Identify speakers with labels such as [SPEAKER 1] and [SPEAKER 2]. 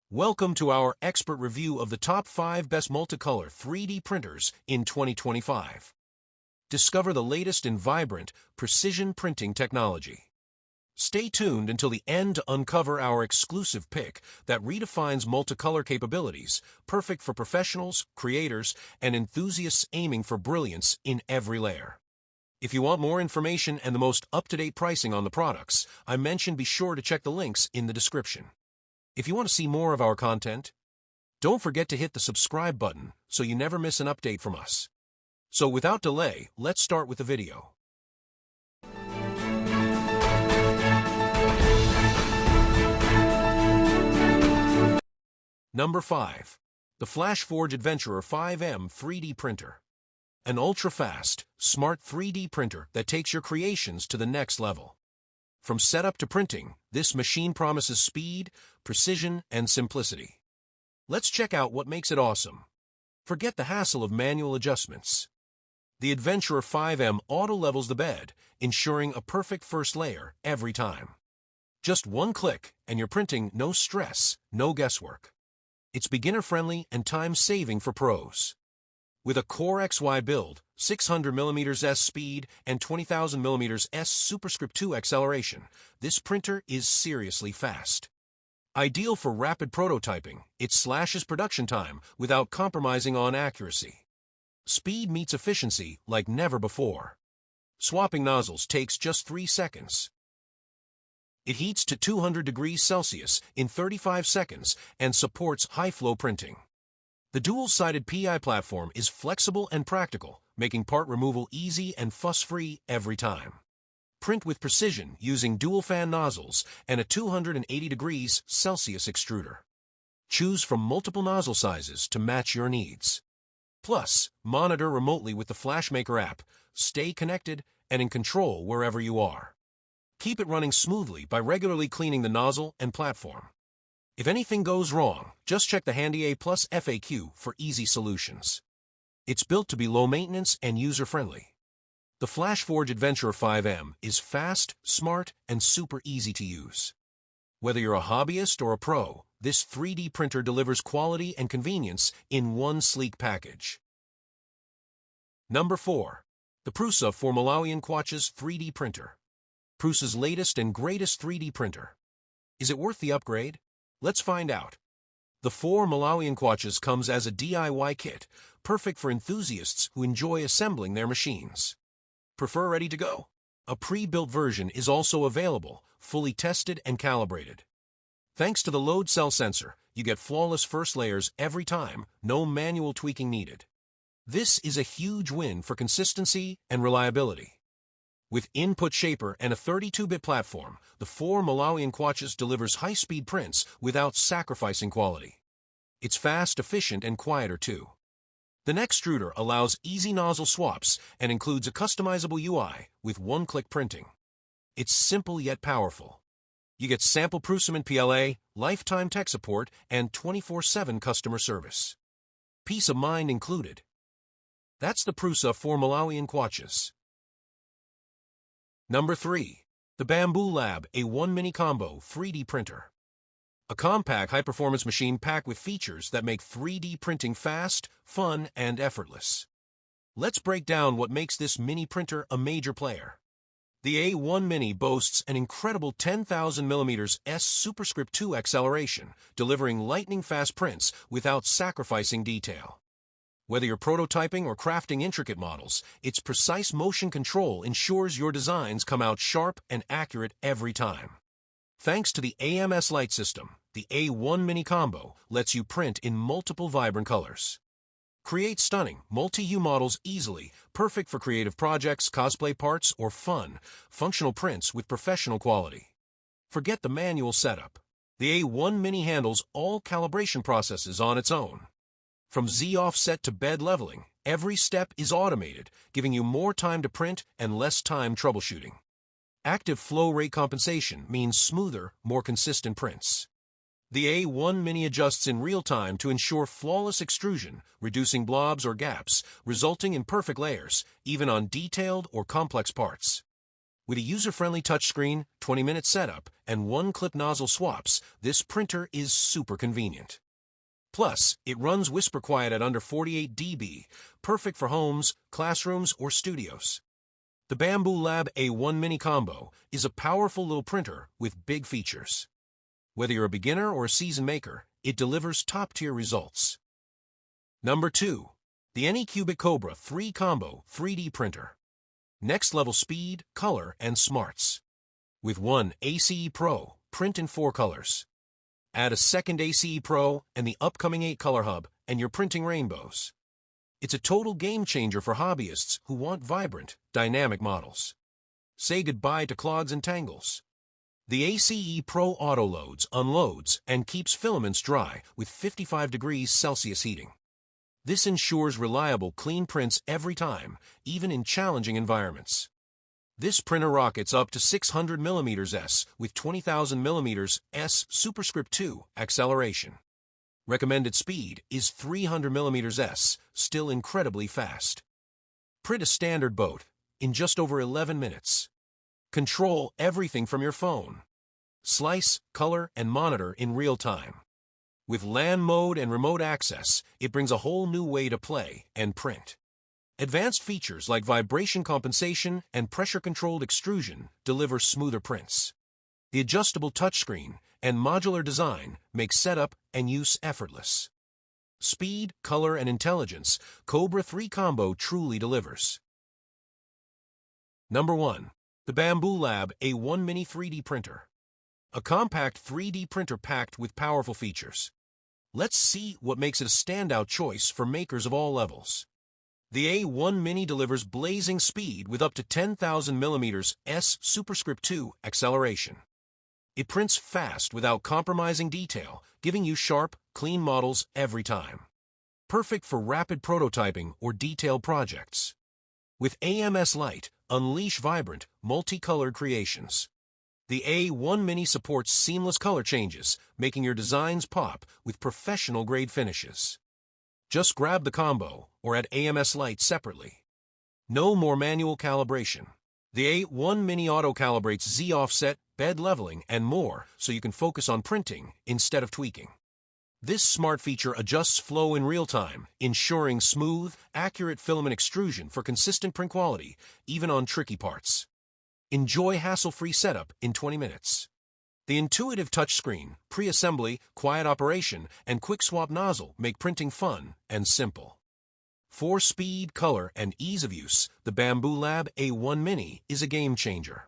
[SPEAKER 1] Welcome to our expert review of the top 5 best multicolor 3D printers in 2025. Discover the latest in vibrant, precision printing technology. Stay tuned until the end to uncover our exclusive pick that redefines multicolor capabilities, perfect for professionals, creators, and enthusiasts aiming for brilliance in every layer. If you want more information and the most up-to-date pricing on the products I mentioned, be sure to check the links in the description. If you want to see more of our content, don't forget to hit the subscribe button so you never miss an update from us. So without delay, let's start with the video. Number 5. The Flashforge Adventurer 5M 3D Printer. An ultra-fast, smart 3D printer that takes your creations to the next level. From setup to printing, this machine promises speed, precision, and simplicity. Let's check out what makes it awesome. Forget the hassle of manual adjustments. The Adventurer 5M auto-levels the bed, ensuring a perfect first layer every time. Just one click, and you're printing no stress, no guesswork. It's beginner-friendly and time-saving for pros. With a Core XY build, 600mm S speed, and 20,000mm S superscript 2 acceleration, this printer is seriously fast. Ideal for rapid prototyping, it slashes production time without compromising on accuracy. Speed meets efficiency like never before. Swapping nozzles takes just 3 seconds. It heats to 200 degrees Celsius in 35 seconds and supports high-flow printing. The dual-sided PI platform is flexible and practical, making part removal easy and fuss-free every time. Print with precision using dual-fan nozzles and a 280 degrees Celsius extruder. Choose from multiple nozzle sizes to match your needs. Plus, monitor remotely with the FlashMaker app, stay connected and in control wherever you are. Keep it running smoothly by regularly cleaning the nozzle and platform. If anything goes wrong, just check the Handy A+ FAQ for easy solutions. It's built to be low maintenance and user-friendly. The Flashforge Adventurer 5M is fast, smart, and super easy to use. Whether you're a hobbyist or a pro, this 3D printer delivers quality and convenience in one sleek package. Number 4. The Prusa MK4 3D Printer. Prusa's latest and greatest 3D printer. Is it worth the upgrade? Let's find out. The 4 MK4 comes as a DIY kit, perfect for enthusiasts who enjoy assembling their machines. Prefer ready to go? A pre-built version is also available, fully tested and calibrated. Thanks to the load cell sensor, you get flawless first layers every time, no manual tweaking needed. This is a huge win for consistency and reliability. With input shaper and a 32-bit platform, the 4 MK4 delivers high-speed prints without sacrificing quality. It's fast, efficient, and quieter too. The extruder allows easy nozzle swaps and includes a customizable UI with one-click printing. It's simple yet powerful. You get sample Prusa PLA, lifetime tech support, and 24/7 customer service. Peace of mind included. That's the Prusa 4 MK4. Number 3. The Bambu Lab A1 Mini Combo 3D Printer. A compact high-performance machine packed with features that make 3D printing fast, fun, and effortless. Let's break down what makes this mini printer a major player. The A1 Mini boasts an incredible 10,000mm S superscript 2 acceleration, delivering lightning-fast prints without sacrificing detail. Whether you're prototyping or crafting intricate models, its precise motion control ensures your designs come out sharp and accurate every time. Thanks to the AMS light system, the A1 Mini Combo lets you print in multiple vibrant colors. Create stunning, multi-hue models easily, perfect for creative projects, cosplay parts, or fun, functional prints with professional quality. Forget the manual setup. The A1 Mini handles all calibration processes on its own. From Z offset to bed leveling, every step is automated, giving you more time to print and less time troubleshooting. Active flow rate compensation means smoother, more consistent prints. The A1 Mini adjusts in real time to ensure flawless extrusion, reducing blobs or gaps, resulting in perfect layers, even on detailed or complex parts. With a user-friendly touchscreen, 20-minute setup, and one-clip nozzle swaps, this printer is super convenient. Plus, it runs whisper quiet at under 48 dB, perfect for homes, classrooms, or studios. The Bambu Lab A1 Mini Combo is a powerful little printer with big features. Whether you're a beginner or a seasoned maker, it delivers top-tier results. Number 2. The Anycubic Kobra 3 Combo 3D Printer. Next-level speed, color, and smarts. With one ACE Pro, print in 4 colors. Add a second ACE Pro and the upcoming 8-color hub, and you're printing rainbows. It's a total game-changer for hobbyists who want vibrant, dynamic models. Say goodbye to clogs and tangles. The ACE Pro auto-loads, unloads, and keeps filaments dry with 55 degrees Celsius heating. This ensures reliable, clean prints every time, even in challenging environments. This printer rockets up to 600 mm S with 20,000 mm S superscript 2 acceleration. Recommended speed is 300 mm S, still incredibly fast. Print a standard boat in just over 11 minutes. Control everything from your phone. Slice, color, and monitor in real time. With LAN mode and remote access, it brings a whole new way to play and print. Advanced features like vibration compensation and pressure-controlled extrusion deliver smoother prints. The adjustable touchscreen and modular design make setup and use effortless. Speed, color, and intelligence, Kobra 3 Combo truly delivers. Number 1. The Bambu Lab A1 Mini 3D Printer. A compact 3D printer packed with powerful features. Let's see what makes it a standout choice for makers of all levels. The A1 Mini delivers blazing speed with up to 10,000 mm S superscript 2 acceleration. It prints fast without compromising detail, giving you sharp, clean models every time. Perfect for rapid prototyping or detailed projects. With AMS Light, unleash vibrant, multicolored creations. The A1 Mini supports seamless color changes, making your designs pop with professional-grade finishes. Just grab the combo or add AMS Light separately. No more manual calibration. The A1 Mini auto-calibrates Z-offset, bed leveling, and more so you can focus on printing instead of tweaking. This smart feature adjusts flow in real time, ensuring smooth, accurate filament extrusion for consistent print quality, even on tricky parts. Enjoy hassle-free setup in 20 minutes. The intuitive touchscreen, pre-assembly, quiet operation, and quick swap nozzle make printing fun and simple. For speed, color, and ease of use, the Bambu Lab A1 Mini is a game changer.